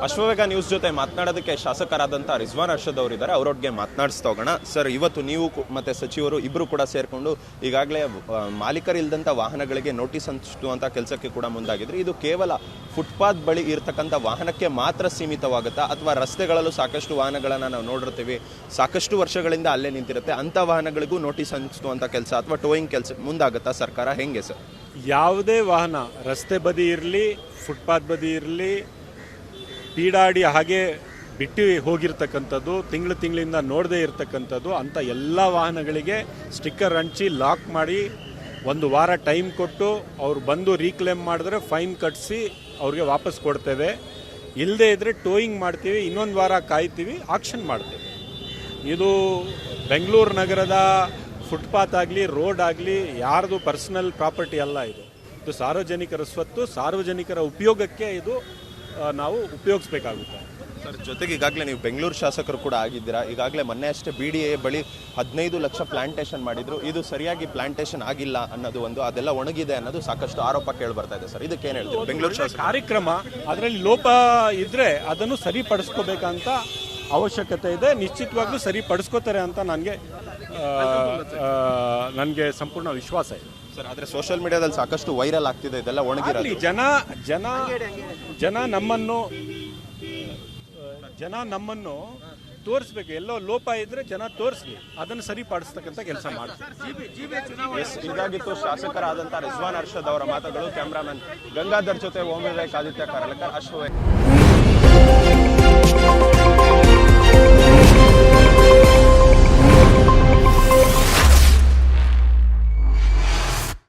Ashwavega news ಜೊತೆ ಮಾತನಾಡೋದಕ್ಕೆ ಶಾಸಕರಾದಂಥ ರಿಜ್ವಾನ್ ಅರ್ಷದ್ ಅವರಿದ್ದಾರೆ. ಅವರೊಟ್ಟಿಗೆ ಮಾತನಾಡಿಸ್ತಾ ಹೋಗೋಣ. ಸರ್, ಇವತ್ತು ನೀವು ಮತ್ತೆ ಸಚಿವರು ಇಬ್ಬರು ಕೂಡ ಸೇರಿಕೊಂಡು ಈಗಾಗಲೇ ಮಾಲೀಕರಿಲ್ಲದಂಥ ವಾಹನಗಳಿಗೆ ನೋಟಿಸ್ ಹಂಚುವಂಥ ಕೆಲಸಕ್ಕೆ ಕೂಡ ಮುಂದಾಗಿದ್ರು. ಇದು ಕೇವಲ ಫುಟ್ಪಾತ್ ಬಳಿ ಇರತಕ್ಕಂಥ ವಾಹನಕ್ಕೆ ಮಾತ್ರ ಸೀಮಿತವಾಗುತ್ತಾ ಅಥವಾ ರಸ್ತೆಗಳಲ್ಲೂ ಸಾಕಷ್ಟು ವಾಹನಗಳನ್ನು ನಾವು ನೋಡಿರ್ತೀವಿ, ಸಾಕಷ್ಟು ವರ್ಷಗಳಿಂದ ಅಲ್ಲೇ ನಿಂತಿರುತ್ತೆ, ಅಂಥ ವಾಹನಗಳಿಗೂ ನೋಟಿಸ್ ಹಂಚುವಂಥ ಕೆಲಸ ಅಥವಾ ಟೋಯಿಂಗ್ ಕೆಲಸ ಮುಂದಾಗುತ್ತಾ ಸರ್ಕಾರ? ಹೆಂಗೆ ಸರ್? ಯಾವುದೇ ವಾಹನ ರಸ್ತೆ ಬದಿ ಇರಲಿ, ಫುಟ್ಪಾತ್ ಬದಿ ಇರಲಿ, ಪೀಡಾಡಿ ಹಾಗೆ ಬಿಟ್ಟು ಹೋಗಿರ್ತಕ್ಕಂಥದ್ದು, ತಿಂಗಳಿಂದ ನೋಡದೇ ಇರತಕ್ಕಂಥದ್ದು, ಅಂಥ ಎಲ್ಲ ವಾಹನಗಳಿಗೆ ಸ್ಟಿಕ್ಕರ್ ಹಂಚಿ ಲಾಕ್ ಮಾಡಿ 1 ವಾರ ಟೈಮ್ ಕೊಟ್ಟು ಅವ್ರು ಬಂದು ರೀಕ್ಲೇಮ್ ಮಾಡಿದ್ರೆ ಫೈನ್ ಕಟ್ಟಿಸಿ ಅವ್ರಿಗೆ ವಾಪಸ್ ಕೊಡ್ತೇವೆ. ಇಲ್ಲದೇ ಇದ್ದರೆ ಟೋಯಿಂಗ್ ಮಾಡ್ತೀವಿ, 1 ವಾರ ಕಾಯ್ತೀವಿ, ಆಕ್ಷನ್ ಮಾಡ್ತೇವೆ. ಇದು ಬೆಂಗಳೂರು ನಗರದ ಫುಟ್ಪಾತ್ ಆಗಲಿ, ರೋಡ್ ಆಗಲಿ ಯಾರ್ದು ಪರ್ಸನಲ್ ಪ್ರಾಪರ್ಟಿ ಅಲ್ಲ. ಇದು ಸಾರ್ವಜನಿಕರ ಸ್ವತ್ತು, ಸಾರ್ವಜನಿಕರ ಉಪಯೋಗಕ್ಕೆ ಇದು ನಾವು ಉಪಯೋಗಿಸ್ಬೇಕಾಗುತ್ತೆ. ಸರ್, ಜೊತೆಗೆ ಈಗಾಗಲೇ ನೀವು ಬೆಂಗಳೂರು ಶಾಸಕರು ಕೂಡ ಆಗಿದ್ದೀರಾ. ಈಗಾಗಲೇ ಮೊನ್ನೆ ಅಷ್ಟೇ BDA ಬಳಿ 15 ಲಕ್ಷ ಪ್ಲಾಂಟೇಶನ್ ಮಾಡಿದ್ರು. ಇದು ಸರಿಯಾಗಿ ಪ್ಲಾಂಟೇಶನ್ ಆಗಿಲ್ಲ ಅನ್ನೋದು ಒಂದು, ಅದೆಲ್ಲ ಒಣಗಿದೆ ಅನ್ನೋದು ಸಾಕಷ್ಟು ಆರೋಪ ಕೇಳಿ ಬರ್ತಾ ಇದೆ ಸರ್. ಇದಕ್ಕೆ ಏನು ಹೇಳ್ತೀವಿ? ಬೆಂಗಳೂರು ಶಾಸಕ ಕಾರ್ಯಕ್ರಮ ಅದರಲ್ಲಿ ಲೋಪ ಇದ್ರೆ ಅದನ್ನು ಸರಿಪಡಿಸ್ಕೋಬೇಕಂತ ಅವಶ್ಯಕತೆ ಇದೆ. ನಿಶ್ಚಿತವಾಗ್ಲೂ ಸರಿಪಡಿಸ್ಕೋತಾರೆ ಅಂತ ನನಗೆ ಸಂಪೂರ್ಣ ವಿಶ್ವಾಸ ಇದೆ ಸರ್. ಆದರೆ ಸೋಷಿಯಲ್ ಮೀಡಿಯಾದಲ್ಲಿ ಸಾಕಷ್ಟು ವೈರಲ್ ಆಗ್ತಿದೆ ಇದೆಲ್ಲ ಒಣಗಿರಲಿ. ಜನ ನಮ್ಮನ್ನು ತೋರಿಸ್ಬೇಕು. ಎಲ್ಲೋ ಲೋಪ ಇದ್ರೆ ಜನ ತೋರಿಸ್ಲಿ, ಅದನ್ನು ಸರಿಪಡಿಸ್ತಕ್ಕಂಥ ಕೆಲಸ ಮಾಡ್ತಾರೆ. ಇದಾಗಿತ್ತು ಶಾಸಕರಾದಂಥ ರಿಜ್ವಾನ್ ಅರ್ಷದ್ ಅವರ ಮಾತುಗಳು. ಕ್ಯಾಮ್ರಾಮನ್ ಗಂಗಾಧರ್ ಜೊತೆ ಓಂ ವಿವೇಕ್, ಆದಿತ್ಯ ಕಾರ್ಲಕರ್, ಅಶ್ವವೇಗ.